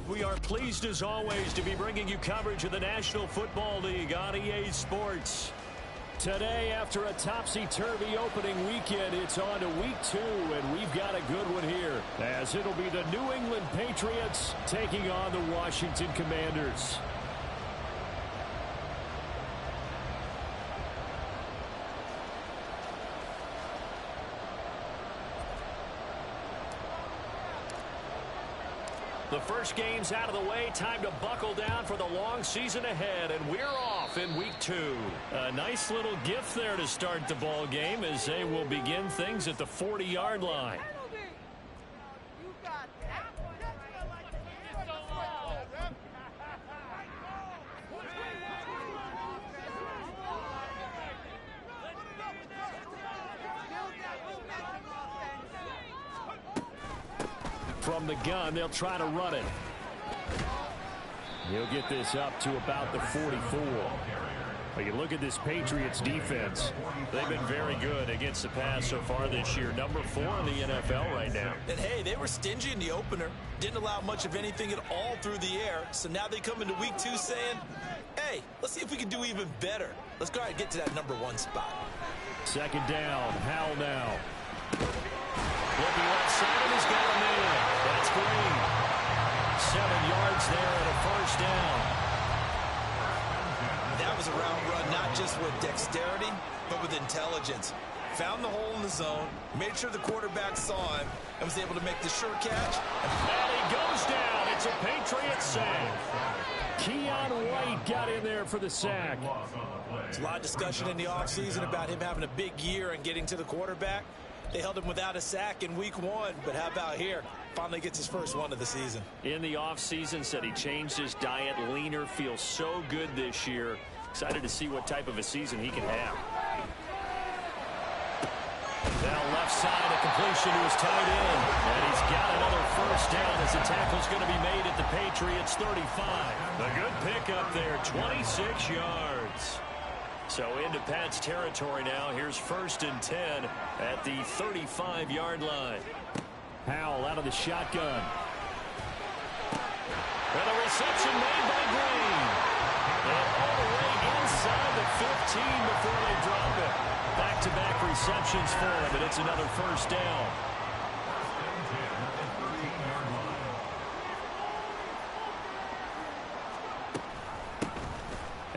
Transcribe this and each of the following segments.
We are pleased as always to be bringing you coverage of the National Football League on EA Sports. Today, after a topsy-turvy opening weekend, it's on to week 2, and we've got a good one here, as it'll be the New England Patriots taking on the Washington Commanders. The first game's out of the way. Time to buckle down for the long season ahead, and we're off in week 2. A nice little gift there to start the ball game as they will begin things at the 40-yard line. From the gun, they'll try to run it. He'll get this up to about the 44. But you look at this Patriots defense. They've been very good against the pass so far this year. Number 4 in the NFL right now. And hey, they were stingy in the opener. Didn't allow much of anything at all through the air. So now they come into week 2 saying, hey, let's see if we can do even better. Let's go ahead and get to that number 1 spot. Second down. Howell now. Looking left side, and he's got a man. That's Green. 7 yards there and a first down. That was a round run, not just with dexterity, but with intelligence. Found the hole in the zone, made sure the quarterback saw him, and was able to make the sure catch. And he goes down. It's a Patriots sack. Keon White got in there for the sack. There's a lot of discussion in the offseason about him having a big year and getting to the quarterback. They held him without a sack in week 1, but how about here? Finally gets his first one of the season. In the offseason, said he changed his diet, leaner, feels so good this year. Excited to see what type of a season he can have. Now left side, a completion to his tight end. And he's got another first down as the tackle's going to be made at the Patriots 35. A good pickup there, 26 yards. So into Pat's territory now. Here's 1st and 10 at the 35-yard line. Howell out of the shotgun. And a reception made by Green. And all the way inside the 15 before they drop it. Back-to-back receptions for him, and it's another first down.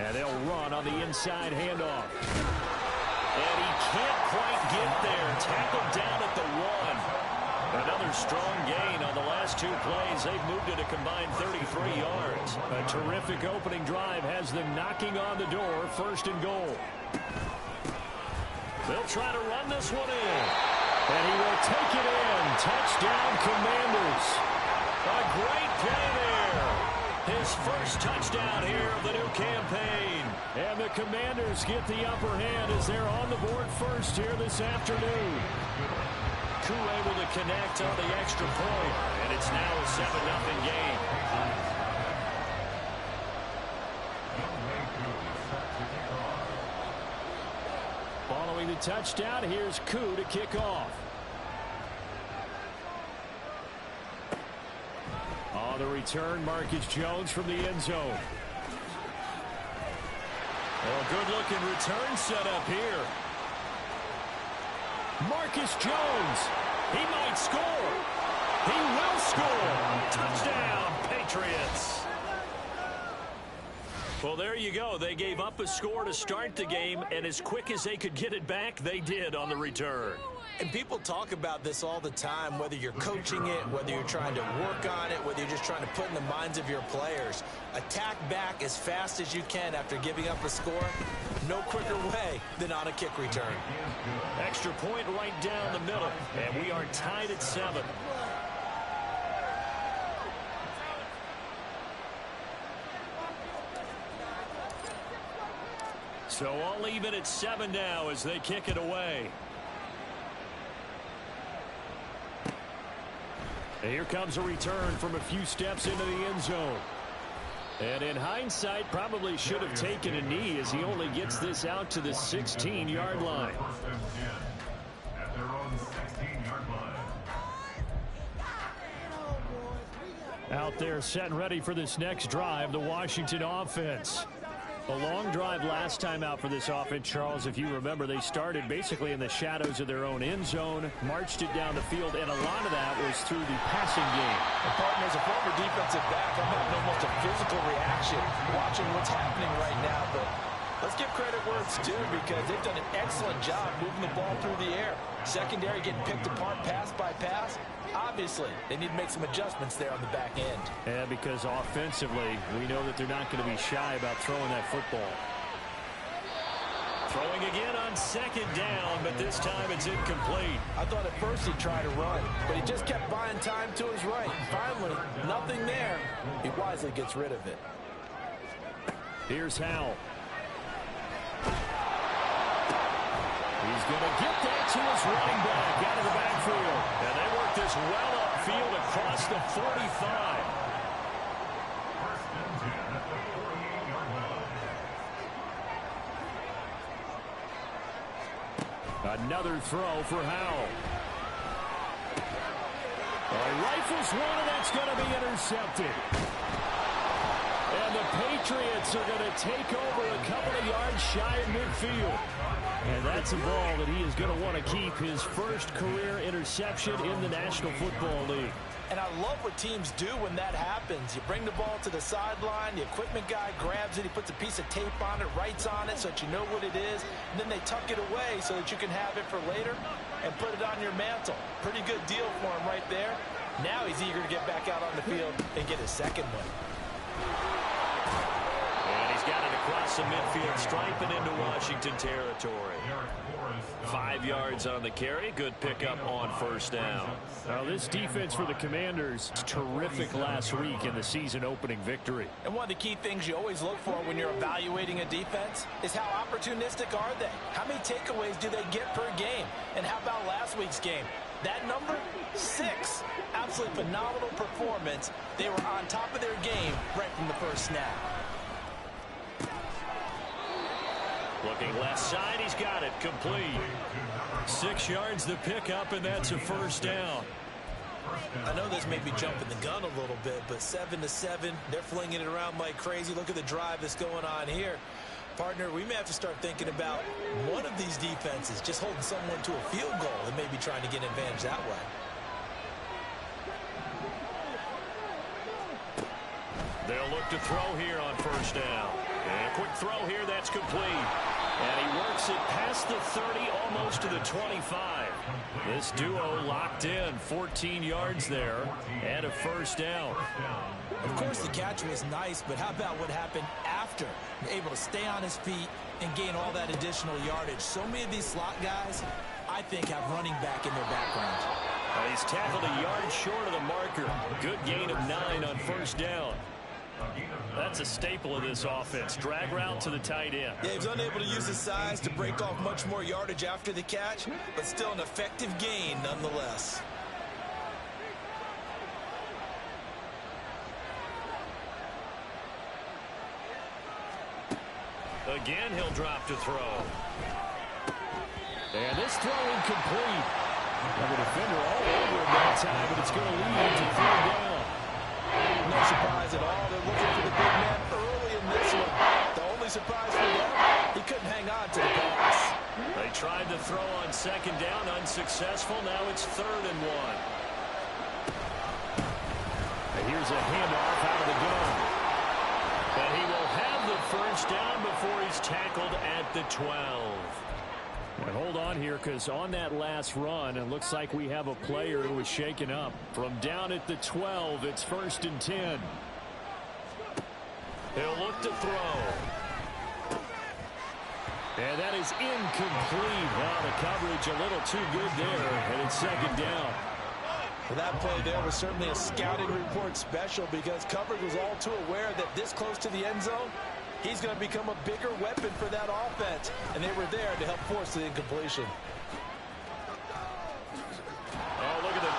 And they'll run on the inside handoff. And he can't quite get there. Tackled down at the 1. Another strong gain on the last 2 plays. They've moved it a combined 33 yards. A terrific opening drive has them knocking on the door. 1st and goal. They'll try to run this one in. And he will take it in. Touchdown, Commanders. A great play there. His first touchdown here of the new campaign. And the Commanders get the upper hand as they're on the board first here this afternoon. Koo able to connect on the extra point. And it's now a 7-0 game. Following the touchdown, here's Koo to kick off. On the return, Marcus Jones from the end zone. Oh, good-looking return set up here. Marcus Jones. He might score. He will score. Touchdown, Patriots. Well, there you go. They gave up a score to start the game, and as quick as they could get it back, they did on the return. And people talk about this all the time, whether you're coaching it, whether you're trying to work on it, whether you're just trying to put in the minds of your players. Attack back as fast as you can after giving up a score. No quicker way than on a kick return. Extra point right down the middle, and we are tied at 7. So all even at 7 now as they kick it away. And here comes a return from a few steps into the end zone. And in hindsight, probably should have taken a knee as he only gets this out to the 16-yard line. Out there set and ready for this next drive, the Washington offense. A long drive last time out for this offense, Charles. If you remember, they started basically in the shadows of their own end zone, marched it down the field, and a lot of that was through the passing game. And partner, as a former defensive back, I'm having almost a physical reaction watching what's happening right now. But let's give credit where it's due because they've done an excellent job moving the ball through the air. Secondary getting picked apart pass by pass. Obviously, they need to make some adjustments there on the back end. Yeah, because offensively, we know that they're not going to be shy about throwing that football. Throwing again on second down, but this time it's incomplete. I thought at first he'd try to run, but he just kept buying time to his right. And finally, nothing there. He wisely gets rid of it. Here's Howell. He's going to get that to his running back out of the backfield. And they work this well upfield across the 45. Another throw for Howell. Rifles one, and that's going to be intercepted. And the Patriots are going to take over a couple of yards shy of midfield. And that's a ball that he is going to want to keep, his first career interception in the National Football League. And I love what teams do when that happens. You bring the ball to the sideline, the equipment guy grabs it, he puts a piece of tape on it, writes on it so that you know what it is, and then they tuck it away so that you can have it for later and put it on your mantle. Pretty good deal for him right there. Now he's eager to get back out on the field and get his second one. And he's got it across the midfield, striping into Washington territory. 5 yards on the carry. Good pickup on first down. Now this defense for the Commanders, terrific last week in the season opening victory. And one of the key things you always look for when you're evaluating a defense is how opportunistic are they? How many takeaways do they get per game? And how about last week's game? That number, 6. Absolutely phenomenal performance. They were on top of their game right from the first snap. Looking left side, he's got it, complete. 6 yards the pickup, and that's a first down. I know this may be jumping the gun a little bit, but 7-7, they're flinging it around like crazy. Look at the drive that's going on here. Partner, we may have to start thinking about one of these defenses just holding someone to a field goal and maybe trying to get an advantage that way. They'll look to throw here on first down. And a quick throw here, that's complete. And he works it past the 30, almost to the 25. This duo locked in, 14 yards there, and a first down. Of course, the catch was nice, but how about what happened after? Able to stay on his feet and gain all that additional yardage. So many of these slot guys, I think, have running back in their background. He's tackled a yard short of the marker. Good gain of 9 on first down. That's a staple of this offense. Drag route to the tight end. Yeah, he was unable to use his size to break off much more yardage after the catch, but still an effective gain nonetheless. Again, he'll drop to throw. And this throw incomplete. And the defender all over him that time, but it's going to lead to 3rd down. No surprise at all. They're looking for the big man early in this one. The only surprise for them, he couldn't hang on to the pass. They tried to throw on second down, unsuccessful. Now it's 3rd and 1. And here's a handoff out of the gun. And he will have the first down before he's tackled at the 12. And hold on here, because on that last run, it looks like we have a player who was shaken up. From down at the 12, it's 1st and 10. He'll look to throw. And that is incomplete. Well, the coverage a little too good there, and it's 2nd down. Well, that play there was certainly a scouting report special because coverage was all too aware that this close to the end zone, he's going to become a bigger weapon for that offense, and they were there to help force the incompletion. Oh, look at that.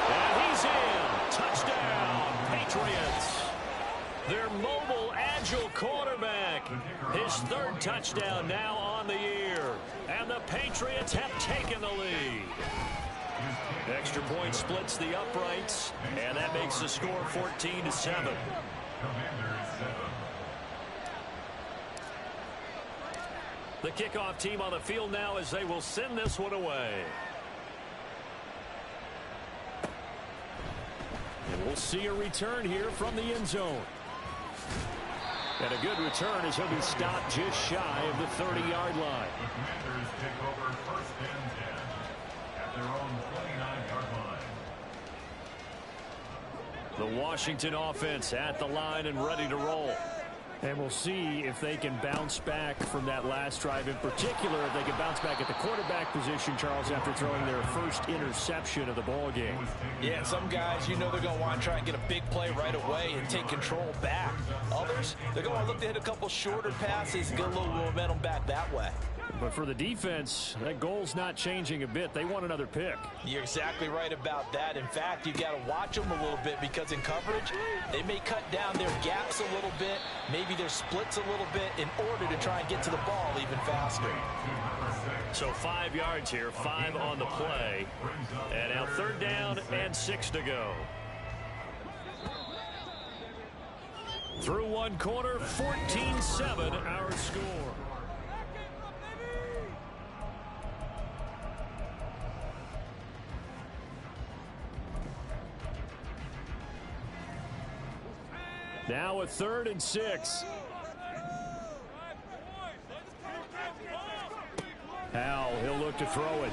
And he's in. Touchdown, Patriots. Their mobile, agile quarterback. His 3rd touchdown now on the year. And the Patriots have taken the lead. Extra point splits the uprights, and that makes the score 14-7. The kickoff team on the field now as they will send this one away. And we'll see a return here from the end zone. And a good return as he'll be stopped just shy of the 30-yard line. The Commanders take over first and 10 at their own 29-yard line. The Washington offense at the line and ready to roll. And we'll see if they can bounce back from that last drive. In particular, if they can bounce back at the quarterback position, Charles, after throwing their first interception of the ball game. Yeah, some guys, you know they're going to want to try and get a big play right away and take control back. Others, they're going to look to hit a couple shorter passes and get a little momentum back that way. But for the defense, that goal's not changing a bit. They want another pick. You're exactly right about that. In fact, you got to watch them a little bit because in coverage, they may cut down their gaps a little bit, maybe their splits a little bit in order to try and get to the ball even faster. So 5 yards here, 5 on the play. And now 3rd down and 6 to go. Through one quarter, 14-7 our score. Now a 3rd and 6. Howell, he'll look to throw it.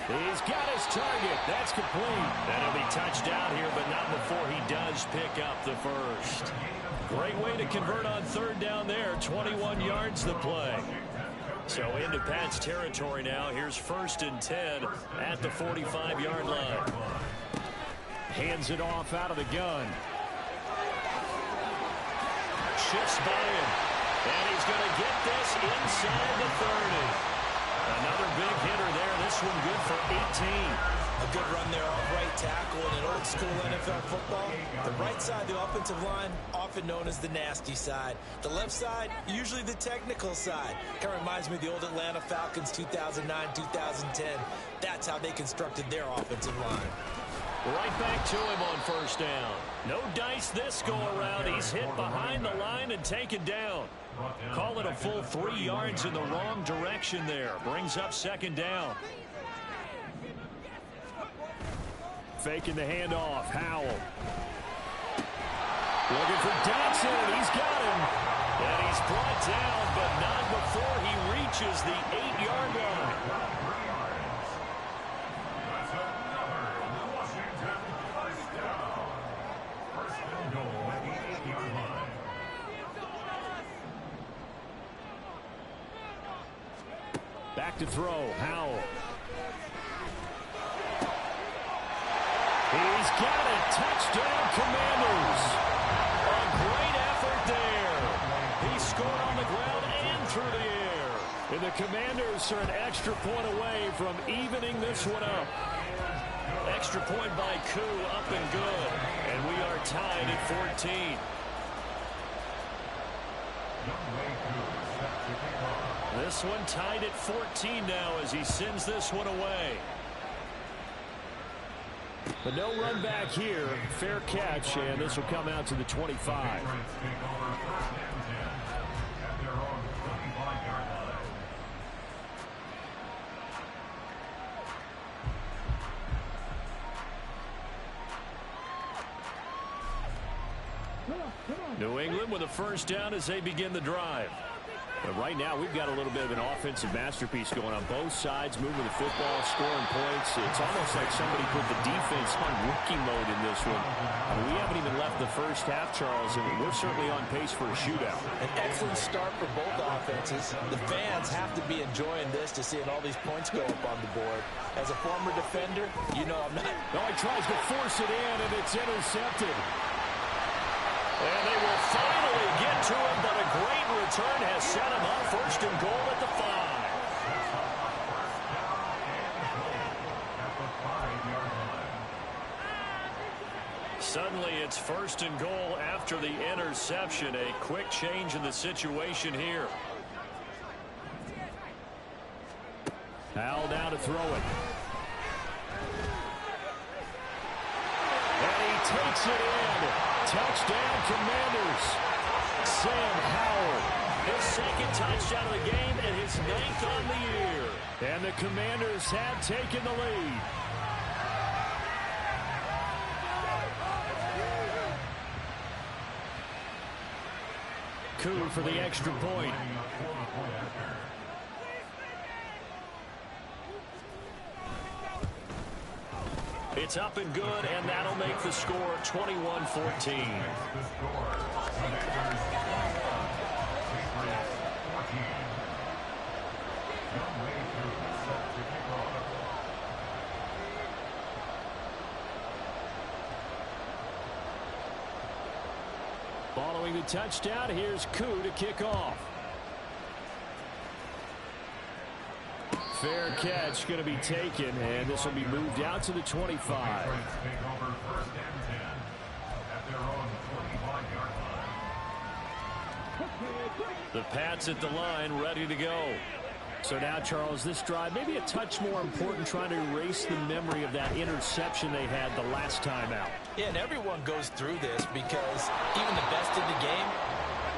He's got his target. That's complete. That'll be touchdown here, but not before he does pick up the first. Great way to convert on 3rd down there. 21 yards the play. So into Pat's territory now. Here's 1st and 10 at the 45-yard line. Hands it off out of the gun. Shifts by him. And he's going to get this inside the 30. Another big hitter there. This one good for 18. A good run there off right tackle in an old-school NFL football. The right side of the offensive line, often known as the nasty side. The left side, usually the technical side. Kind of reminds me of the old Atlanta Falcons 2009, 2010. That's how they constructed their offensive line. Right back to him on 1st down. No dice this go-around. He's hit behind the line and taken down. Call it a full 3 yards in the wrong direction there. Brings up 2nd down. Faking the handoff. Howell. Looking for Dotson. He's got him. And he's brought down, but not before he reaches the 8-yard line. Back to throw. Howell. He's got it. Touchdown, Commanders. A great effort there. He scored on the ground and through the air. And the Commanders are an extra point away from evening this one up. Extra point by Koo, up and good. And we are tied at 14. This one tied at 14 now as he sends this one away. But no run back here. Fair catch, and this will come out to the 25. New England with a 1st down as they begin the drive. But right now, we've got a little bit of an offensive masterpiece going on both sides, moving the football, scoring points. It's almost like somebody put the defense on rookie mode in this one. We haven't even left the first half, Charles, and we're certainly on pace for a shootout. An excellent start for both offenses. The fans have to be enjoying this to seeing all these points go up on the board. As a former defender, you know I'm not. No, he tries to force it in, and it's intercepted. And they will finally get to him, but a great return has set him up. 1st and goal at the 5. Suddenly it's 1st and goal after the interception. A quick change in the situation here. Howell down to throw it. And he takes it in. Touchdown, Commanders. Sam Howell, his second touchdown of the game and his 9th on the year. And the Commanders have taken the lead. Koo for the extra point. It's up and good, and that'll make the score 21-14. Following the touchdown, here's Koo to kick off. Fair catch going to be taken, and this will be moved out to the 25. The Pats at the line, ready to go. So now, Charles, this drive maybe a touch more important, trying to erase the memory of that interception they had the last time out. Yeah, and everyone goes through this because even the best in the game,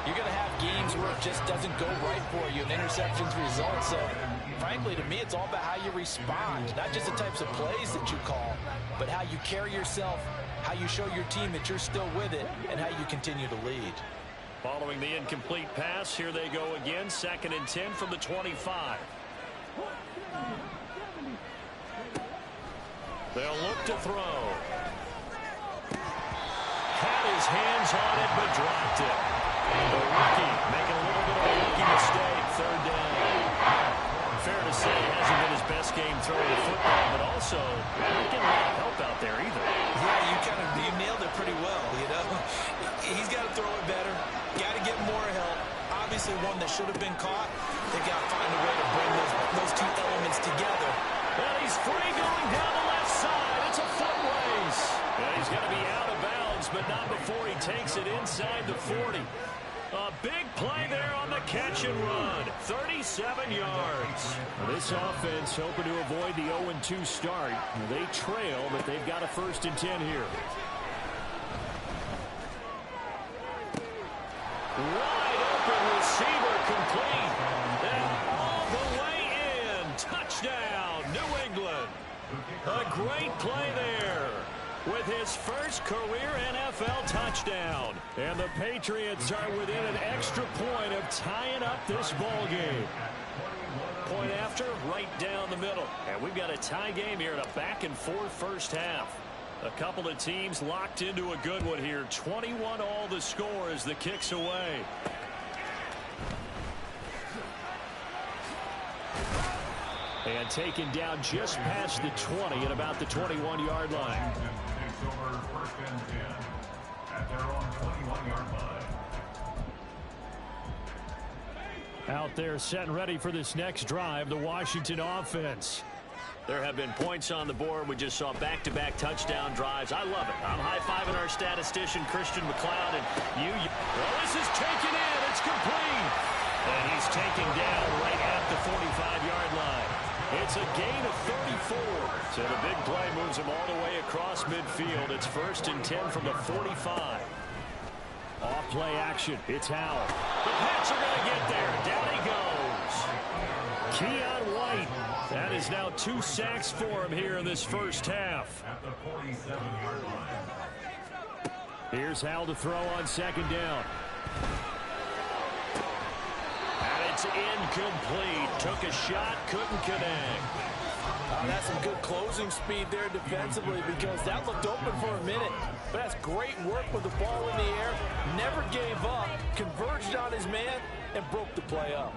you're going to have games where it just doesn't go right for you, and interceptions result. So, frankly, to me, it's all about how you respond, not just the types of plays that you call, but how you carry yourself, how you show your team that you're still with it, and how you continue to lead. Following the incomplete pass, here they go again, 2nd and 10 from the 25. They'll look to throw. Had his hands on it, but dropped it. The rookie making a little bit of a rookie mistake, 3rd down. Fair to say, it hasn't been his best game throwing the football, but also not getting a lot of help out there either. Yeah, you nailed it pretty well, you know. He's got to throw it better. Got to get more help. Obviously, one that should have been caught. They got to find a way to bring those two elements together. And he's free going down the left side. It's a foot race. And he's going to be out of bounds, but not before he takes it inside the 40. A big play there on the catch and run. 37 yards. This offense hoping to avoid the 0-2 start. They trail, but they've got a 1st and 10 here. Wide open receiver complete. And all the way in. Touchdown, New England. A great play there with his first career NFL touchdown. And the Patriots are within an extra point of tying up this ball game. Point after, right down the middle. And we've got a tie game here in a back-and-forth first half. A couple of teams locked into a good one here. 21 all the score as the kick's away. And taken down just past the 20 at about the 21-yard line. Over 1st and 10 at their own 21-yard line. Out there set and ready for this next drive, the Washington offense. There have been points on the board. We just saw back-to-back touchdown drives. I love it. I'm high-fiving our statistician, Christian McLeod, and you. Well, this is taken in. It's complete. And he's taken down right at the 45-yard line. It's a gain of 34. So the big play moves him all the way across midfield. It's 1st and 10 from the 45. Off play action. It's Howell. The Pats are going to get there. Down he goes. Keion White. That is now 2 sacks for him here in this first half. At the 47-yard line. Here's Howell to throw on 2nd down. And it's incomplete. Took a shot, couldn't connect. That's some good closing speed there defensively because that looked open for a minute. But that's great work with the ball in the air. Never gave up, converged on his man, and broke the play up.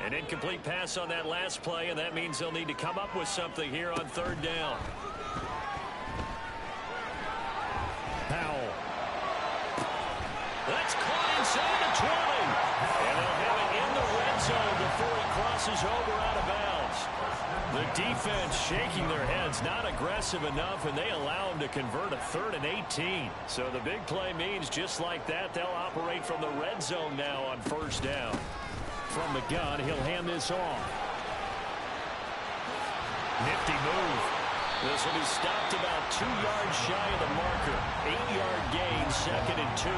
An incomplete pass on that last play, and that means they'll need to come up with something here on 3rd down. Howell. That's caught inside the 20. And they'll have it in the red zone before he crosses over out of bounds. The defense shaking their heads, not aggressive enough, and they allow him to convert a 3rd and 18. So the big play means just like that, they'll operate from the red zone now on 1st down. From the gun, he'll hand this off. Nifty move. This will be stopped about 2 yards shy of the marker. 8-yard gain, 2nd and 2.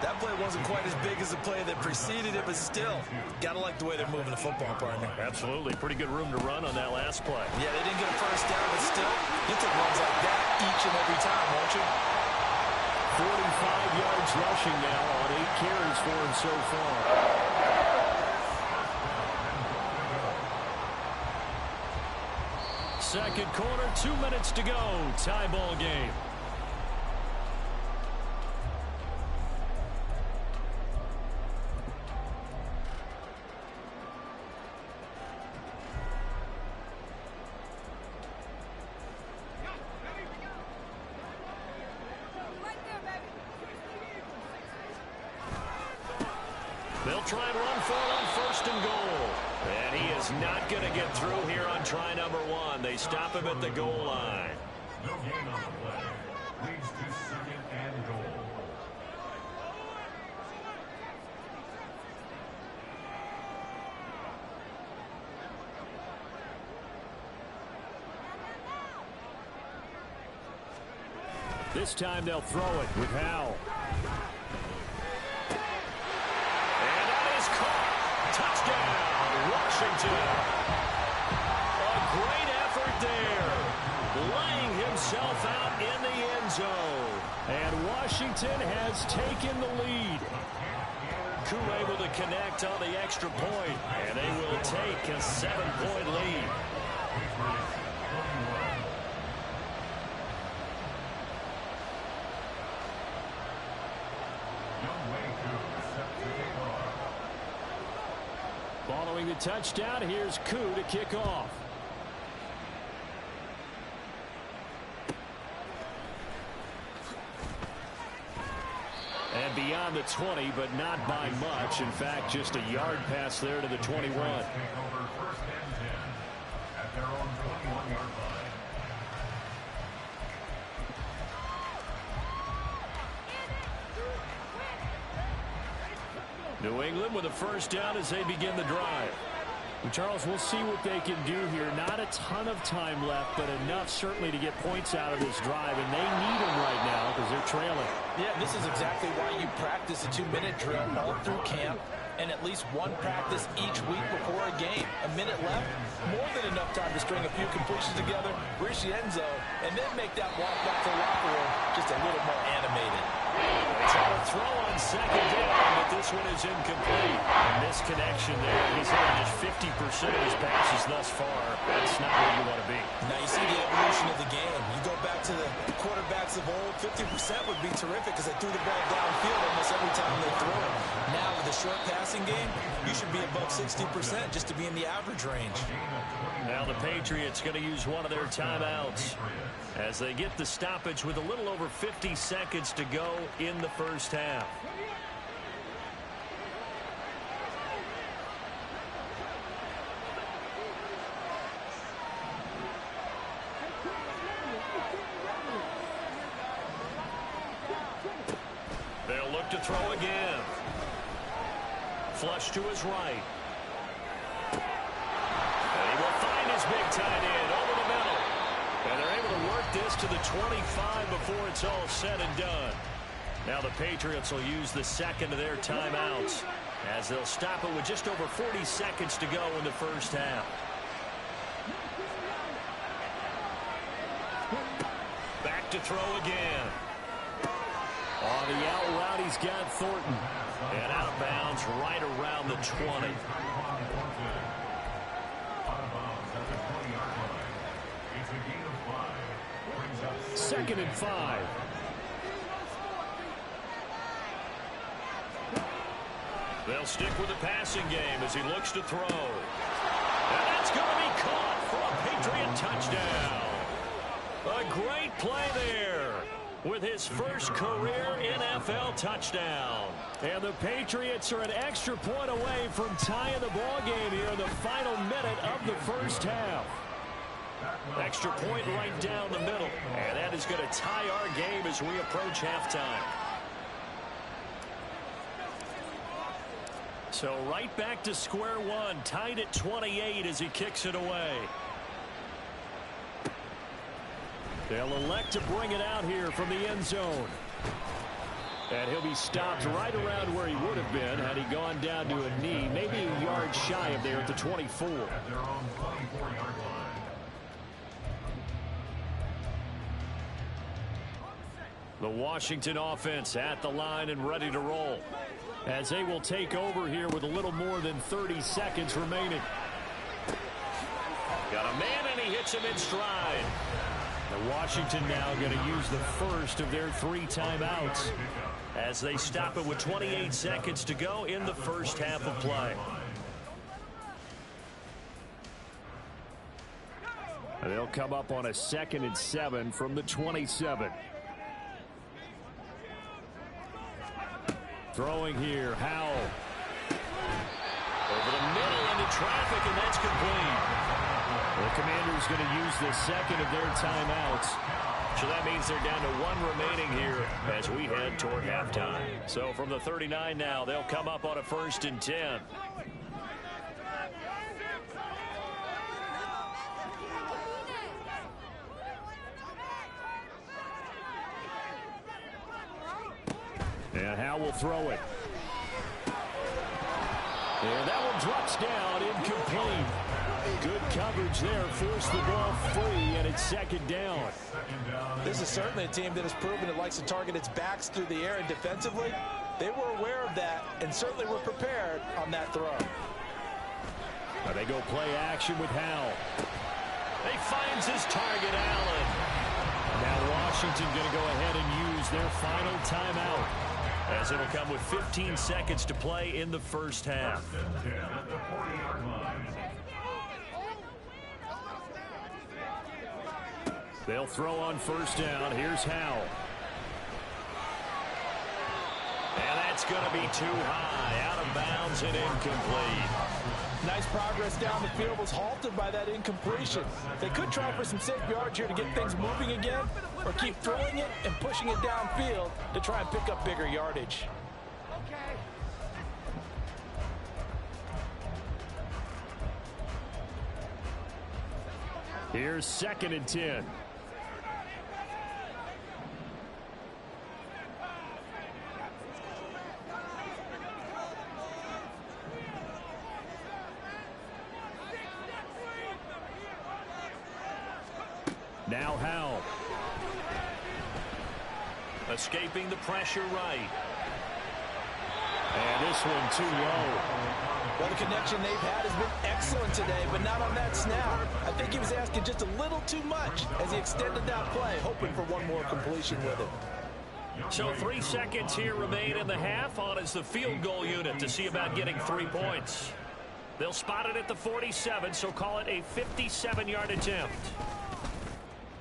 That play wasn't quite as big as the play that preceded it, but still, got to like the way they're moving the football, partner. Absolutely. Pretty good room to run on that last play. Yeah, they didn't get a first down, but still, you take runs like that each and every time, won't you? 45 yards rushing now on 8 carries for him so far. Second quarter, 2 minutes to go. Tie ball game. They'll try and run for it on 1st and goal. And he is not going to get through here on try number 1. They stop him at the goal line. No gain on the play. Leads to 2nd and goal. This time they'll throw it with Howell. Touchdown, Washington. A great effort there. Laying himself out in the end zone. And Washington has taken the lead. Koo able to connect on the extra point. And they will take a 7-point lead. Following the touchdown, here's Koo to kick off. And beyond the 20, but not by much. In fact, just a yard pass there to the 21. Take over 1st and 10 at their own 21-yard line. New England with a first down as they begin the drive. And Charles, we'll see what they can do here. Not a ton of time left, but enough certainly to get points out of this drive, and they need them right now because they're trailing. Yeah, this is exactly why you practice a 2-minute drill all through camp and at least one practice each week before a game. A minute left, more than enough time to string a few completions together, reach the end zone, and then make that walk back to the locker room just a little more animated. Try to throw on 2nd down, but this one is incomplete. A misconnection there. He's hitting just 50% of his passes thus far. That's not where you want to be. Now you see the evolution of the game. You go back to the quarterbacks of old, 50% would be terrific because they threw the ball downfield almost every time they threw it. Now with the short passing game, you should be above 60% just to be in the average range. Now the Patriots going to use one of their timeouts as they get the stoppage with a little over 50 seconds to go in the first half. They'll look to throw again. Flush to his right. And he will find his big tight end over the middle. And they're able to work this to the 25 before it's all said and done. Now the Patriots will use the second of their timeouts as they'll stop it with just over 40 seconds to go in the first half. Back to throw again. On the out route, he's got Thornton. And out of bounds right around the 20. Second and 5. They'll stick with the passing game as he looks to throw. And that's going to be caught for a Patriot touchdown. A great play there with his first career NFL touchdown. And the Patriots are an extra point away from tying the ball game here in the final minute of the first half. Extra point right down the middle. And that is going to tie our game as we approach halftime. So right back to square one, tied at 28 as he kicks it away. They'll elect to bring it out here from the end zone. And he'll be stopped right around where he would have been had he gone down to a knee, maybe a yard shy of there at the 24. At their own 24-yard line. The Washington offense at the line and ready to roll, as they will take over here with a little more than 30 seconds remaining. Got a man, and he hits him in stride. And Washington now going to use the first of their 3 timeouts as they stop it with 28 seconds to go in the first half of play. And they'll come up on a 2nd and 7 from the 27. Throwing here, Howell. Over the middle into traffic, and that's complete. The Commanders going to use the second of their timeouts. So that means they're down to 1 remaining here as we head toward halftime. So from the 39 now, they'll come up on a 1st and 10. And Howell will throw it. And that one drops down, incomplete. Good coverage there, forced the ball free, and it's 2nd down. This is certainly a team that has proven it likes to target its backs through the air, and defensively, they were aware of that and certainly were prepared on that throw. Now they go play action with Howell. He finds his target, Allen. Now Washington going to go ahead and use their final timeout, as it'll come with 15 seconds to play in the first half. They'll throw on 1st down. Here's Howell. And that's going to be too high. Out of bounds and incomplete. Nice progress down the field, was halted by that incompletion. They could try for some safe yards here to get things moving again, or keep throwing it and pushing it downfield to try and pick up bigger yardage. Here's 2nd and 10. Now Howell. Escaping the pressure right. And this one too low. Well, the connection they've had has been excellent today, but not on that snap. I think he was asking just a little too much as he extended that play, hoping for one more completion with it. So 3 seconds here remain in the half. On is the field goal unit to see about getting 3 points. They'll spot it at the 47, so call it a 57-yard attempt.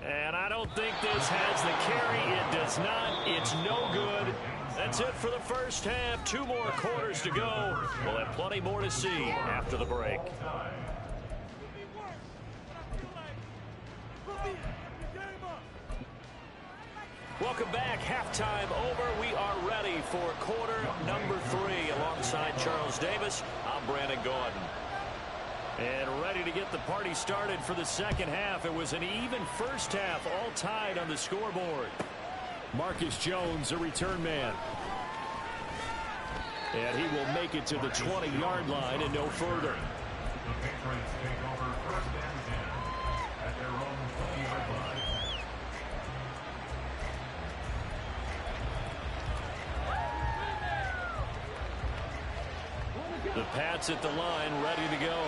And I don't think this has the carry. It does not. It's no good. That's it for the first half. 2 more quarters to go. We'll have plenty more to see after the break. Welcome back. Halftime over. We are ready for quarter number 3. Alongside Charles Davis, I'm Brandon Gordon. And ready to get the party started for the second half. It was an even first half, all tied on the scoreboard. Marcus Jones, a return man. And he will make it to the 20-yard line and no further. The Patriots take over 1st and 10 at their own 20-yard line. The Pats at the line, ready to go.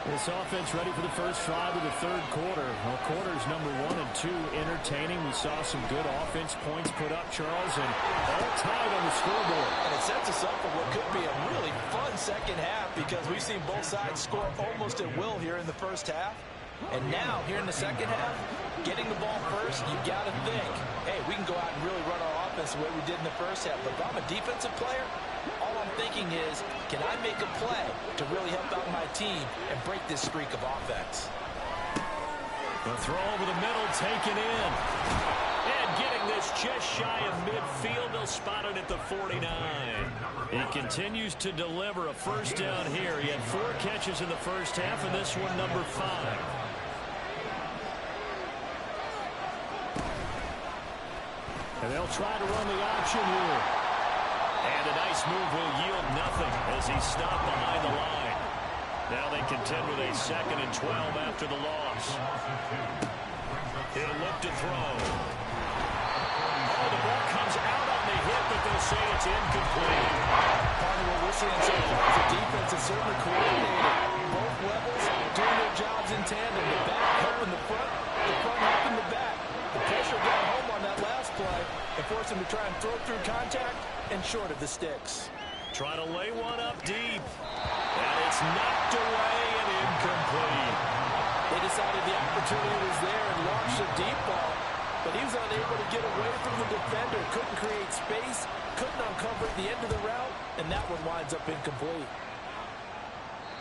This offense ready for the first drive of the 3rd quarter. Well, quarters number 1 and 2 entertaining. We saw some good offense points put up, Charles, and all tied on the scoreboard. And it sets us up for what could be a really fun second half, because we've seen both sides score almost at will here in the first half. And now, here in the second half, getting the ball first, you've got to think, hey, we can go out and really run our offense the way we did in the first half. But if I'm a defensive player, all I'm thinking is, can I make a play to really help out my team and break this streak of offense? The throw over the middle, taken in. And getting this just shy of midfield. They'll spot it at the 49. He continues to deliver a first down here. He had 4 catches in the first half, and this one number 5. And they'll try to run the option here. And a nice move will yield nothing as he's stopped behind the line. Now they contend with a 2nd and 12 after the loss. He'll look to throw. Oh, the ball comes out on the hit, but they'll say it's incomplete. Part of what we're seeing so far is the defense is certainly coordinated. Both levels doing their jobs in tandem. The back helping the front helping the back. The pressure got home on that last play and forced him to try and throw through contact and short of the sticks. Trying to lay one up deep. And it's knocked away and incomplete. They decided the opportunity was there and launched a deep ball, but he was unable to get away from the defender. Couldn't create space, couldn't uncover at the end of the route, and that one winds up incomplete.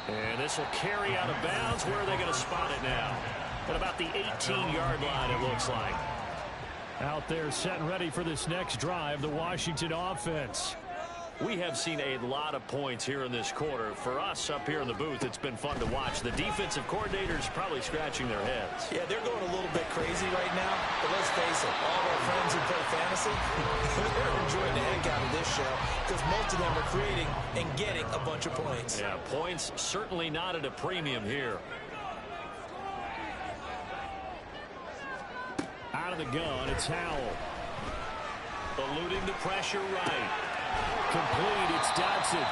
And this will carry out of bounds. Where are they going to spot it now? At about the 18-yard line, it looks like. Out there set and ready for this next drive, the Washington offense. We have seen a lot of points here in this quarter. For us up here in the booth, it's been fun to watch. The defensive coordinators probably scratching their heads. Yeah, they're going a little bit crazy right now, but let's face it, all of our friends who play fantasy, they're enjoying the heck out of this show because most of them are creating and getting a bunch of points. Yeah, points certainly not at a premium here. Out of the gun, it's Howell. Eluding the pressure right. Complete, it's Dodson. 9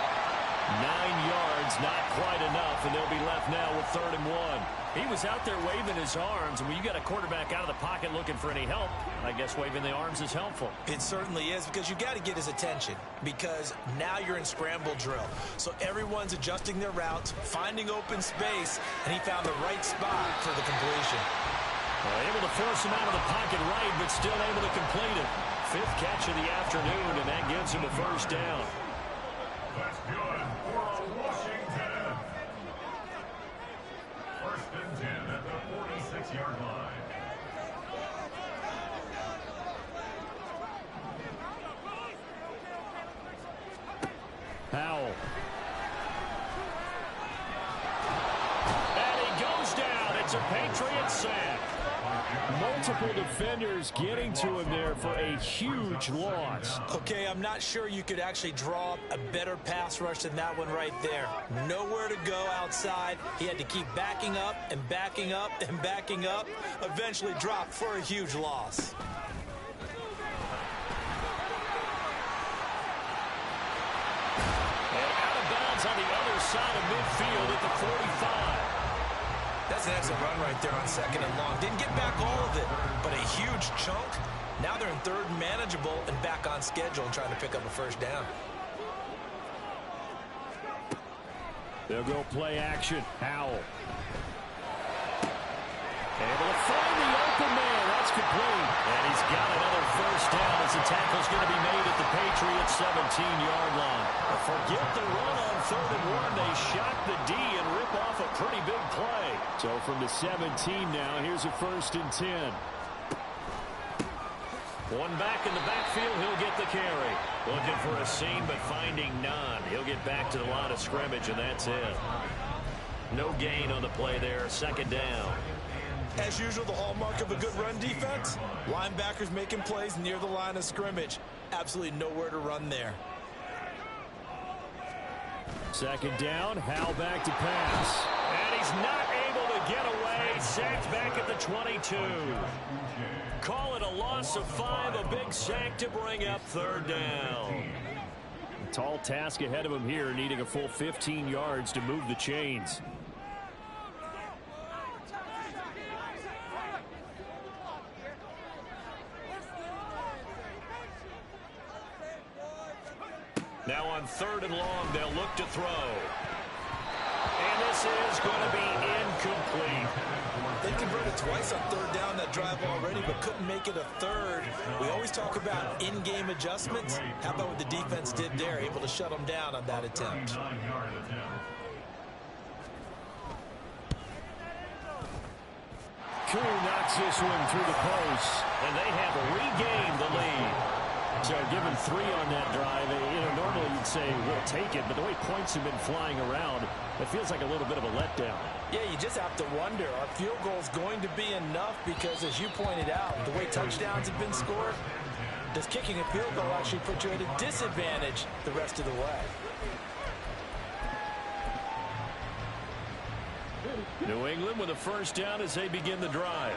yards, not quite enough, and they'll be left now with 3rd and 1. He was out there waving his arms, and when you got a quarterback out of the pocket looking for any help, I guess waving the arms is helpful. It certainly is, because you got to get his attention, because now you're in scramble drill. So everyone's adjusting their routes, finding open space, and he found the right spot for the completion. Able to force him out of the pocket right, but still able to complete it. 5th catch of the afternoon, and that gives him a 1st down. That's good for Washington. 1st and 10 at the 46-yard line. Howell. And he goes down. It's a Patriot sack. Multiple defenders getting to him there for a huge loss. Okay, I'm not sure you could actually draw a better pass rush than that one right there. Nowhere to go outside. He had to keep backing up and backing up and backing up. Eventually dropped for a huge loss. And out of bounds on the other side of midfield at the 45. That's an excellent run right there on 2nd and long. Didn't get back all of it, but a huge chunk. Now they're in 3rd and manageable and back on schedule and trying to pick up a 1st down. They'll go play action. Howell. Able to find the open man. That's complete. And he's got another 1st down as the tackle's going to be made at the Patriots' 17-yard line. Forget the run on 3rd and 1. They shock the D and rip off a pretty big play. So from the 17 now, here's a 1st and 10. One back in the backfield, he'll get the carry. Looking for a seam, but finding none. He'll get back to the line of scrimmage, and that's it. No gain on the play there. 2nd down. As usual, the hallmark of a good run defense, linebackers making plays near the line of scrimmage. Absolutely nowhere to run there. 2nd down, Howell back to pass. And he's not able to get away. Sacked back at the 22. Call it a loss of 5, a big sack to bring up 3rd down. A tall task ahead of him here, needing a full 15 yards to move the chains. Now on 3rd and long, they'll look to throw. And this is going to be incomplete. They converted twice on 3rd down that drive already, but couldn't make it a 3rd. We always talk about in-game adjustments. How about what the defense did there, able to shut them down on that attempt. Koo knocks this one through the post, and they have regained the lead. So given 3 on that drive, normally you'd say we'll take it, but the way points have been flying around, it feels like a little bit of a letdown. Yeah, you just have to wonder, are field goals going to be enough? Because as you pointed out, the way touchdowns have been scored, Does kicking a field goal actually put you at a disadvantage the rest of the way? New England with a first down as they begin the drive.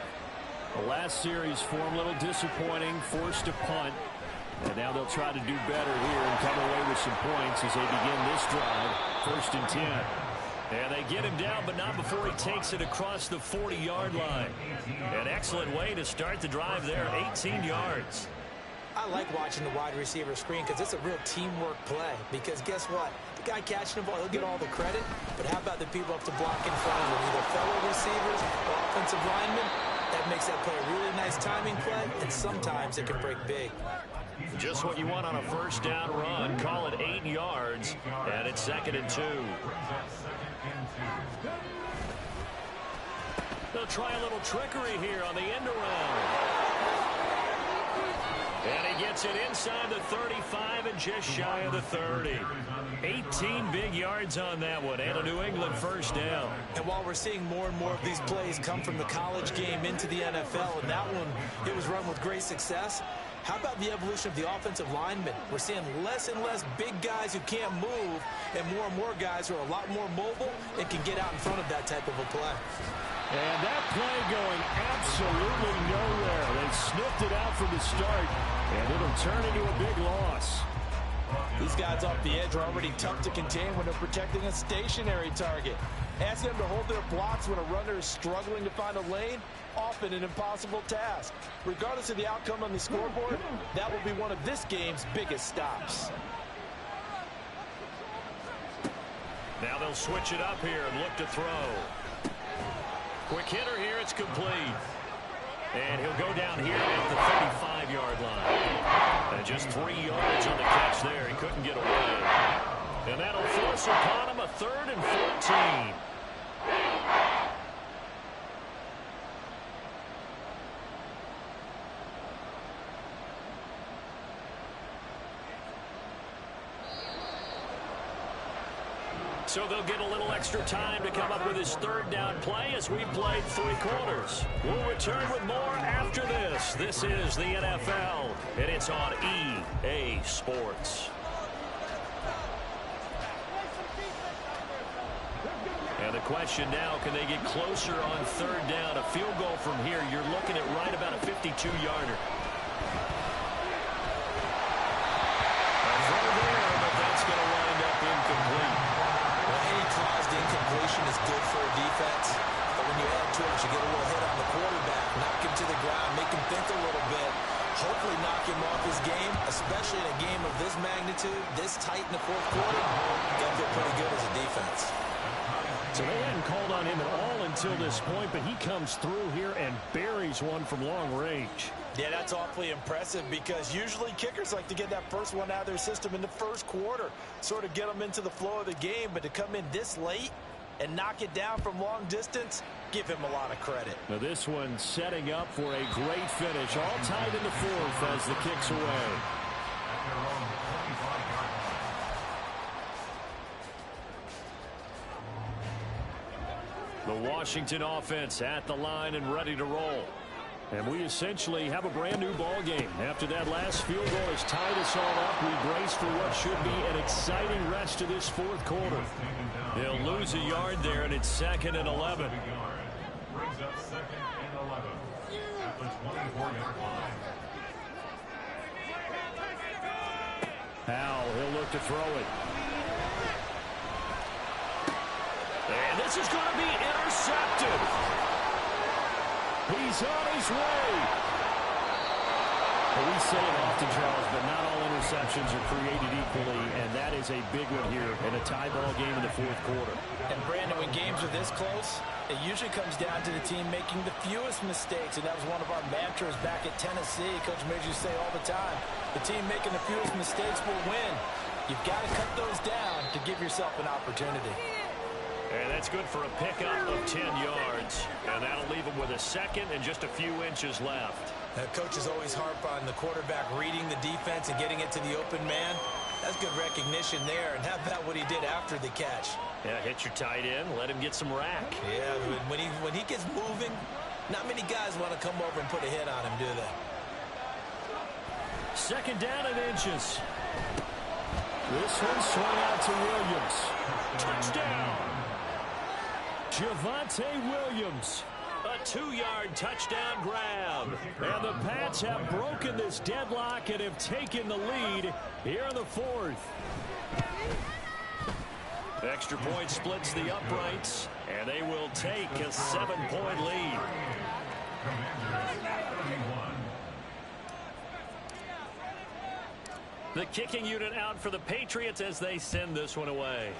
The last series for them a little disappointing, forced a punt. And now they'll try to do better here and come away with some points as they begin this drive. 1st and 10. And they get him down, but not before he takes it across the 40-yard line. An excellent way to start the drive there, 18 yards. I like watching the wide receiver screen because it's a real teamwork play. Because guess what? The guy catching the ball, he'll get all the credit. But how about the people up to block in front of him, either fellow receivers or offensive linemen? That makes that play a really nice timing play, and sometimes it can break big. Just what you want on a first down run. Call it 8 yards, and it's 2nd and 2. They'll try a little trickery here on the end around. And he gets it inside the 35 and just shy of the 30. 18 big yards on that one, and a New England first down. And while we're seeing more and more of these plays come from the college game into the NFL, and that one, it was run with great success, how about the evolution of the offensive linemen? We're seeing less and less big guys who can't move, and more guys who are a lot more mobile and can get out in front of that type of a play. And that play going absolutely nowhere. They sniffed it out from the start, and it'll turn into a big loss. These guys off the edge are already tough to contain when they're protecting a stationary target. Asking them to hold their blocks when a runner is struggling to find a lane, often an impossible task. Regardless of the outcome on the scoreboard, that will be one of this game's biggest stops. Now they'll switch it up here and look to throw. Quick hitter here, it's complete. And he'll go down here at the 35-yard line. And just 3 yards on the catch there. He couldn't get away. And that'll force upon him a 3rd and 14. So they'll get a little extra time to come up with his 3rd down play as we've played 3 quarters. We'll return with more after this. This is the NFL, and it's on EA Sports. And the question now, can they get closer on 3rd down? A field goal from here, you're looking at right about a 52-yarder. A throw there, but that's going to wind up incomplete. Incompletion is good for a defense, but when you add to it, you get a little hit on the quarterback, knock him to the ground, make him think a little bit, hopefully knock him off his game, especially in a game of this magnitude, this tight in the 4th quarter. Got to feel pretty good as a defense. So they hadn't called on him at all until this point, but he comes through here and buries one from long range. Yeah, that's awfully impressive because usually kickers like to get that first one out of their system in the 1st quarter, sort of get them into the flow of the game, but to come in this late and knock it down from long distance, give him a lot of credit. Now this one setting up for a great finish, all tied in the 4th as the kick's away. The Washington offense at the line and ready to roll. And we essentially have a brand new ball game. After that last field goal has tied us all up, we brace for what should be an exciting rest of this 4th quarter. They'll lose a yard there, and it's 2nd and 11. Brings up 2nd and 11 at the 24-yard line. Howell, he'll look to throw it. And this is going to be intercepted. He's on his way. Well, we say it often, Charles, but not all interceptions are created equally, and that is a big one here in a tie ball game in the 4th quarter. And, Brandon, when games are this close, it usually comes down to the team making the fewest mistakes, and that was one of our mantras back at Tennessee. Coach made you say all the time, the team making the fewest mistakes will win. You've got to cut those down to give yourself an opportunity. And that's good for a pickup of 10 yards. And that'll leave him with a 2nd and just a few inches left. Coaches always harp on the quarterback reading the defense and getting it to the open man. That's good recognition there. And how about what he did after the catch? Yeah, hit your tight end, let him get some rack. Yeah, when he gets moving, not many guys want to come over and put a hit on him, do they? Second down and inches. This one swung out to Williams. Touchdown. Javonte Williams. A 2-yard touchdown grab. And the Pats have broken this deadlock and have taken the lead here in the fourth. Extra point splits the uprights, and they will take a 7-point lead. The kicking unit out for the Patriots as they send this one away.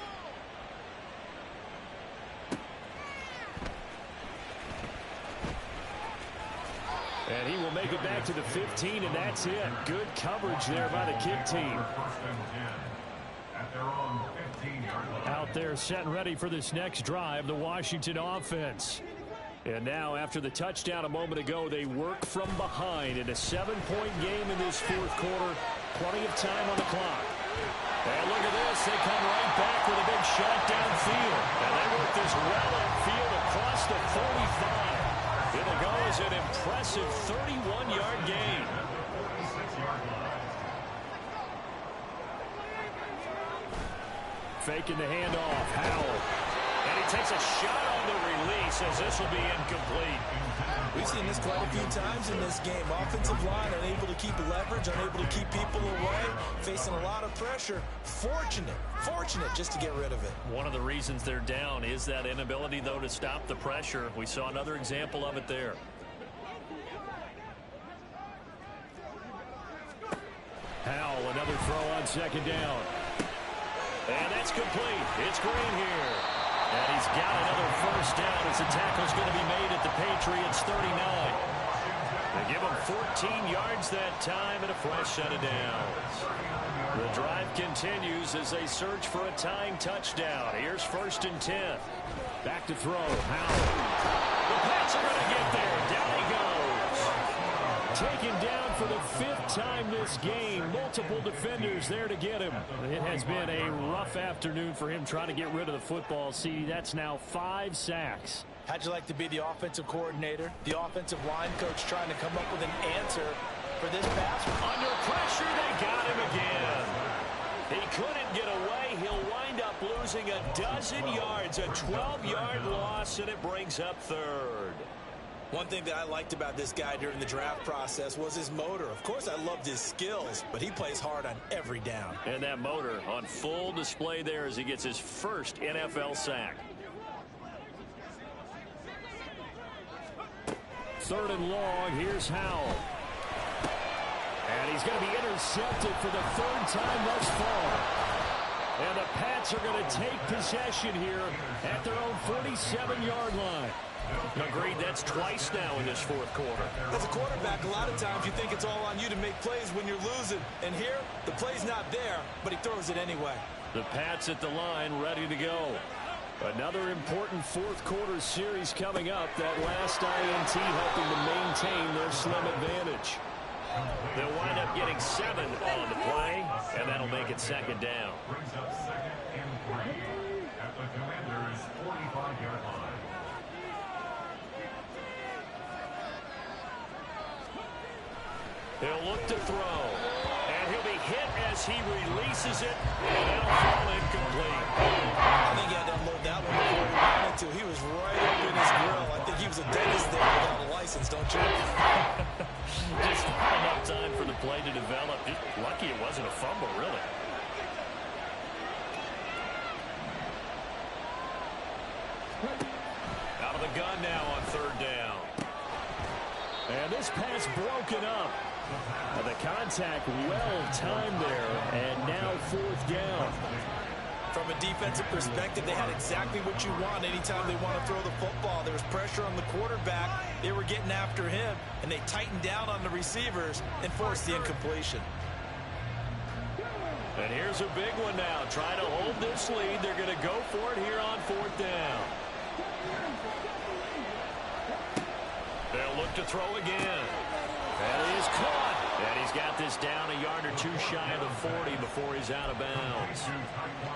And he will make it back to the 15, and that's it. Good coverage there by the kick team. Out there set and ready for this next drive, the Washington offense. And now, after the touchdown a moment ago, they work from behind in a 7-point game in this fourth quarter. Plenty of time on the clock. And look at this. They come right back with a big shot downfield. And they work this well upfield across the 45. It'll go as an impressive 31-yard gain. Faking the handoff. Howell. And he takes a shot on the release as this will be incomplete. We've seen this quite a few times in this game. Offensive line unable to keep leverage, unable to keep people away, facing a lot of pressure. Fortunate just to get rid of it. One of the reasons they're down is that inability, though, to stop the pressure. We saw another example of it there. Howell, another throw on second down. And that's complete. It's Green here. And he's got another first down as the tackle's going to be made at the Patriots 39. They give him 14 yards that time and a fresh set of downs. The drive continues as they search for a tying touchdown. Here's 1st and 10. Back to throw. Howell. The Pats are going to get there. Down he goes. Taken down for the 5th time this game. Multiple defenders there to get him. It has been a rough afternoon for him trying to get rid of the football. See, that's now 5 sacks. How'd you like to be the offensive coordinator, the offensive line coach trying to come up with an answer for this pass? Under pressure, they got him again. He couldn't get away. He'll wind up losing a dozen yards, a 12-yard loss, and it brings up 3rd. One thing that I liked about this guy during the draft process was his motor. Of course, I loved his skills, but he plays hard on every down. And that motor on full display there as he gets his first NFL sack. 3rd and long. Here's Howell. And he's going to be intercepted for the 3rd time thus far. And the Pats are going to take possession here at their own 47-yard line. Agreed, that's twice now in this fourth quarter. As a quarterback, a lot of times you think it's all on you to make plays when you're losing. And here, the play's not there, but he throws it anyway. The Pats at the line, ready to go. Another important fourth quarter series coming up. That last INT helping to maintain their slim advantage. They'll wind up getting 7 on the play, and that'll make it 2nd down. Brings up 2nd and 3 at the Commanders' 45-yard line. He'll look to throw, and he'll be hit as he releases it, and it'll fall incomplete. I think he had to unload that one before he wanted to. He was right up in his grill. I think he was a dentist there without a license, don't you? Just not enough time for the play to develop. Just lucky it wasn't a fumble, really. Out of the gun now on 3rd down. And this pass broken up. The contact well timed there, and now 4th down. From a defensive perspective, they had exactly what you want anytime they want to throw the football. There was pressure on the quarterback. They were getting after him, and they tightened down on the receivers and forced the incompletion. And here's a big one now. Trying to hold this lead. They're going to go for it here on 4th down. They'll look to throw again. And it is caught. And he's got this down a yard or two shy of the 40 before he's out of bounds.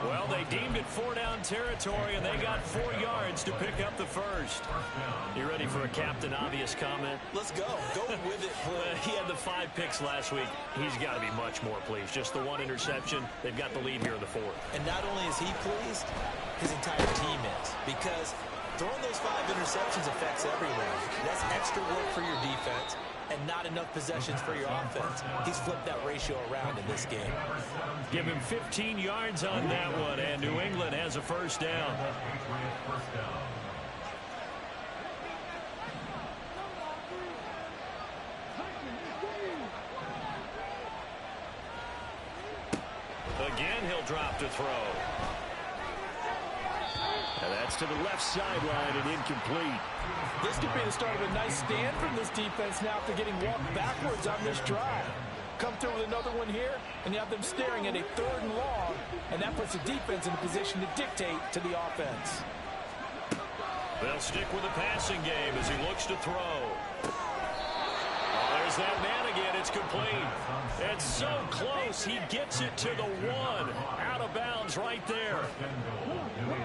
Well, they deemed it 4-down territory, and they got 4 yards to pick up the first. You ready for a Captain Obvious comment? Let's go. Go with it, please. He had the 5 picks last week. He's got to be much more pleased. Just the 1 interception. They've got the lead here in the 4th. And not only is he pleased, his entire team is. Because throwing those 5 interceptions affects everyone. That's extra work for your defense and not enough possessions for your offense. He's flipped that ratio around in this game. Give him 15 yards on that one, and New England has a first down. Again, he'll drop to throw. And that's to the left sideline and incomplete. This could be the start of a nice stand from this defense now after getting walked backwards on this drive. Come through with another one here, and you have them staring at a 3rd and long, and that puts the defense in a position to dictate to the offense. They'll stick with the passing game as he looks to throw. Oh, there's that man again. It's complete. It's so close. He gets it to the 1. Out of bounds right there.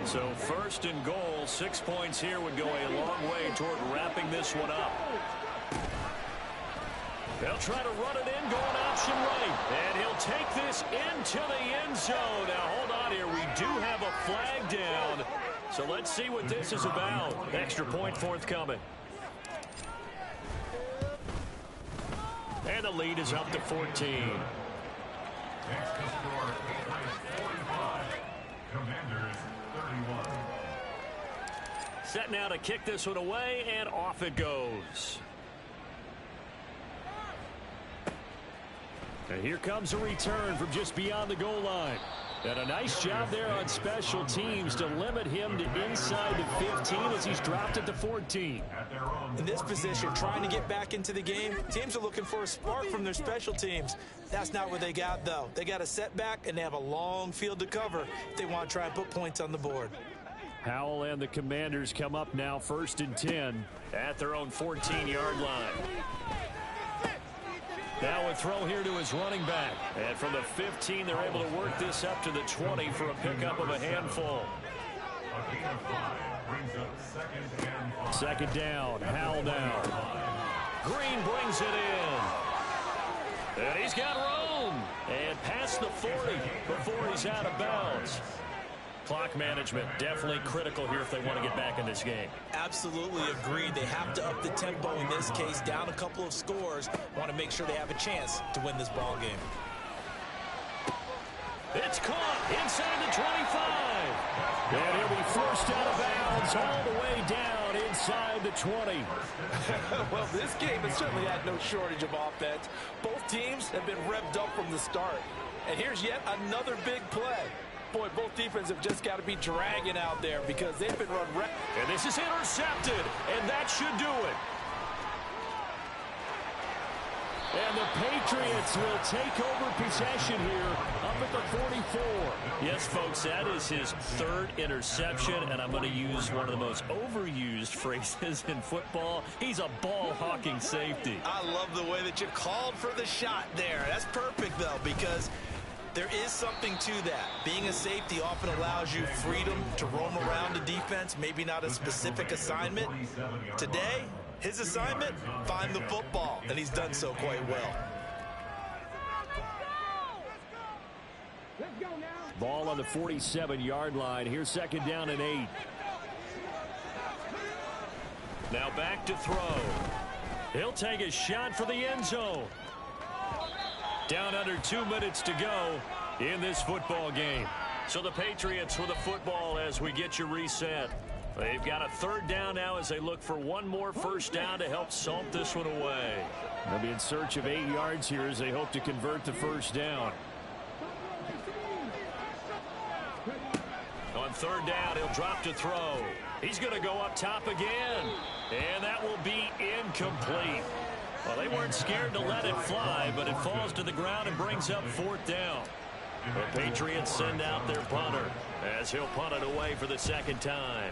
So 1st and goal. 6 points here would go a long way toward wrapping this one up. They'll try to run it in, going option right. And he'll take this into the end zone. Now, hold on here. We do have a flag down. So let's see what this is about. Extra point forthcoming. And the lead is up to 14. Next to score, 45. Commanders, 31. Set now to kick this one away, and off it goes. And here comes a return from just beyond the goal line. And a nice job there on special teams to limit him to inside the 15 as he's dropped at the 14. In this position, trying to get back into the game, teams are looking for a spark from their special teams. That's not what they got, though. They got a setback, and they have a long field to cover if they want to try and put points on the board. Howell and the Commanders come up now 1st and 10 at their own 14-yard line. Now a throw here to his running back. And from the 15, they're able to work this up to the 20 for a pickup of a handful. A gain of 5 brings up 2nd and 5. 2nd down. Howell now. Green brings it in. And he's got room. And past the 40 before he's out of bounds. Clock management definitely critical here if they want to get back in this game. Absolutely agreed. They have to up the tempo in this case, down a couple of scores. Want to make sure they have a chance to win this ball game. It's caught inside the 25. And he'll be forced out of bounds all the way down inside the 20. Well, this game has certainly had no shortage of offense. Both teams have been revved up from the start. And here's yet another big play. Boy, both defenses have just got to be dragging out there because they've been run. And this is intercepted, and that should do it. And the Patriots will take over possession here up at the 44. Yes, folks, that is his 3rd interception, and I'm going to use one of the most overused phrases in football. He's a ball-hawking safety. I love the way that you called for the shot there. That's perfect, though, because there is something to that. Being a safety often allows you freedom to roam around the defense, maybe not a specific assignment. Today, his assignment, find the football, and he's done so quite well. Ball on the 47-yard line. Here's 2nd down and 8. Now back to throw. He'll take a shot for the end zone. Down under 2 minutes to go in this football game. So the Patriots with the football as we get you reset. They've got a 3rd down now as they look for one more first down to help salt this one away. They'll be in search of 8 yards here as they hope to convert the first down. On 3rd down, he'll drop to throw. He's going to go up top again. And that will be incomplete. Well, they weren't scared to let it fly, but it falls to the ground and brings up 4th down. The Patriots send out their punter as he'll punt it away for the 2nd time.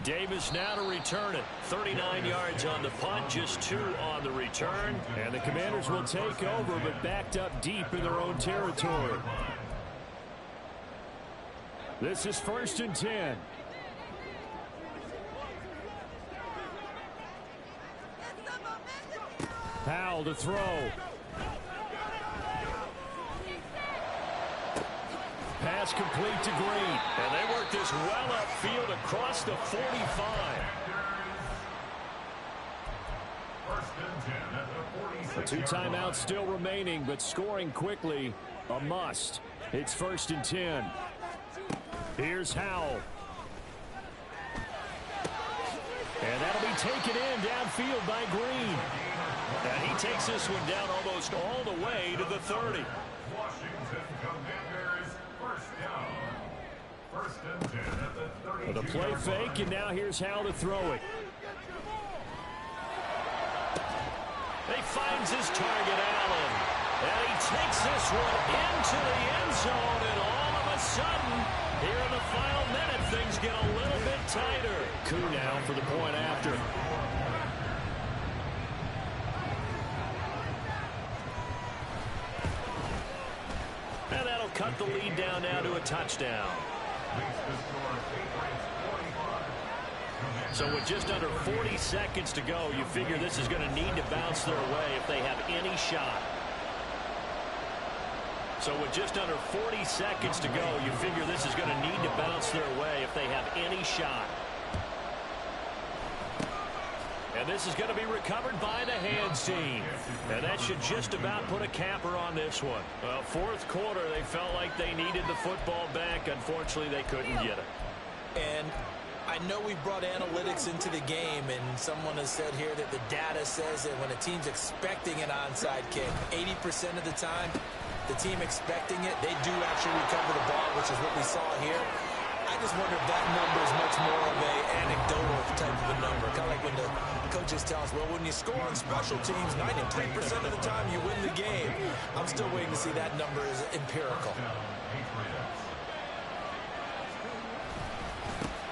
Davis now to return it. 39 yards on the punt, just 2 on the return. And the Commanders will take over, but backed up deep in their own territory. This is 1st and 10. Powell to throw. Pass complete to Green. And they work this well upfield across the 45. A 2 timeouts still remaining, but scoring quickly, a must. It's 1st and 10. Here's Howell. And that'll be taken in downfield by Green. And he takes this one down almost all the way to the 30. Washington Commanders, first down. 1st and 10 at the 30. The play fake, and now here's Howell to throw it. He finds his target, Allen. And he takes this one into the end zone, and all of a sudden, here in the final minute, things get a little bit tighter. Koo now for the point after. And that'll cut the lead down now to a touchdown. So with just under 40 seconds to go, you figure this is going to need to bounce their way if they have any shot. So with just under 40 seconds to go, you figure this is going to need to bounce their way if they have any shot. And this is going to be recovered by the hands team. And that should just about put a capper on this one. Well, 4th quarter, they felt like they needed the football back. Unfortunately, they couldn't get it. And I know we brought analytics into the game, and someone has said here that the data says that when a team's expecting an onside kick, 80% of the time, the team expecting it, they do actually recover the ball, which is what we saw here. I just wonder if that number is much more of an anecdotal type of a number. Kind of like when the coaches tell us, well, when you score on special teams, 93% of the time you win the game. I'm still waiting to see that number is empirical.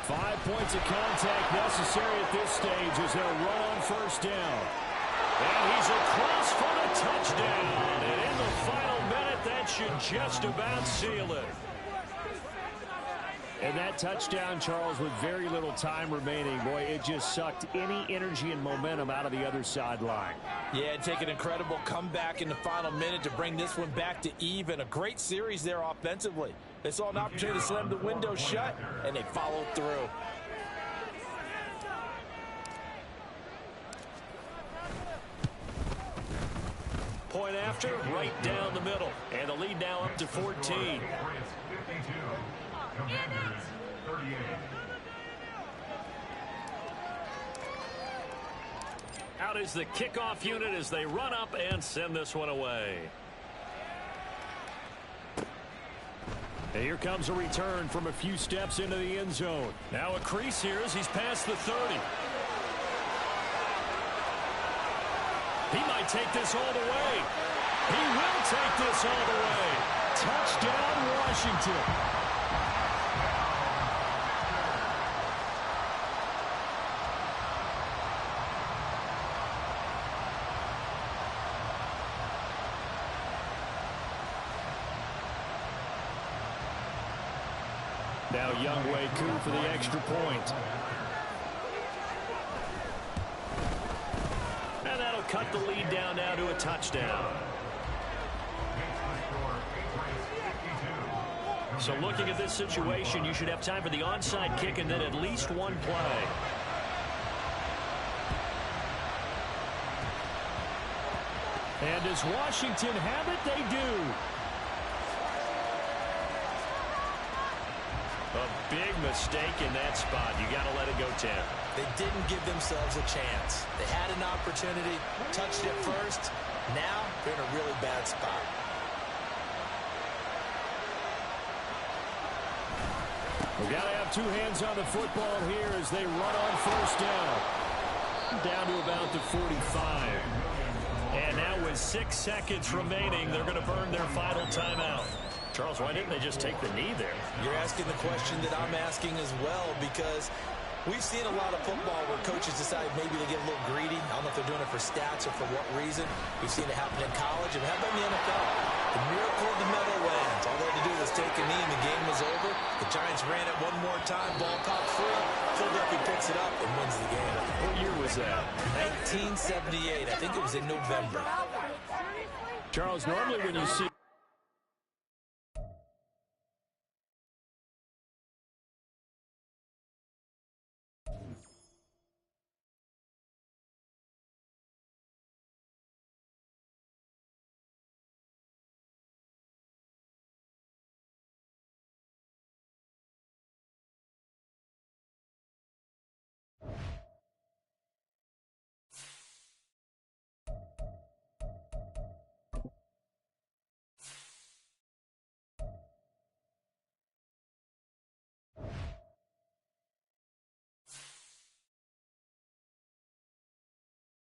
5 points of contact necessary at this stage as they'll run on 1st down. And he's across for the touchdown. And in the final minute, that should just about seal it. And that touchdown, Charles, with very little time remaining, boy, it just sucked any energy and momentum out of the other sideline. Yeah, take an incredible comeback in the final minute to bring this one back to even. A great series there offensively. They saw an opportunity to slam the window shut, and they followed through. Point after, right down the middle. And the lead now up to 14. Commanders, 38. Out is the kickoff unit as they run up and send this one away. And here comes a return from a few steps into the end zone. Now a crease here as he's past the 30. He might take this all the way. He will take this all the way. Touchdown, Washington. Now Younghoe Koo for the extra point. And that'll cut the lead down now to a touchdown. So looking at this situation, you should have time for the onside kick and then at least one play. And does Washington have it? They do. A big mistake in that spot. You got to let it go 10. They didn't give themselves a chance. They had an opportunity, touched it first. Now they're in a really bad spot. We've got to have 2 hands on the football here as they run on 1st down. Down to about the 45. And now with 6 seconds remaining, they're going to burn their final timeout. Charles, why didn't they just take the knee there? You're asking the question that I'm asking as well, because We've seen a lot of football where coaches decide maybe they get a little greedy. I don't know if they're doing it for stats or for what reason. We've seen it happen in college and happen in the NFL. The miracle of the Meadowlands. All they had to do was take a knee and the game was over. The Giants ran it one more time. Ball popped free. Philadelphia picks it up and wins the game. What year was that? 1978. I think it was in November. Charles, normally when you see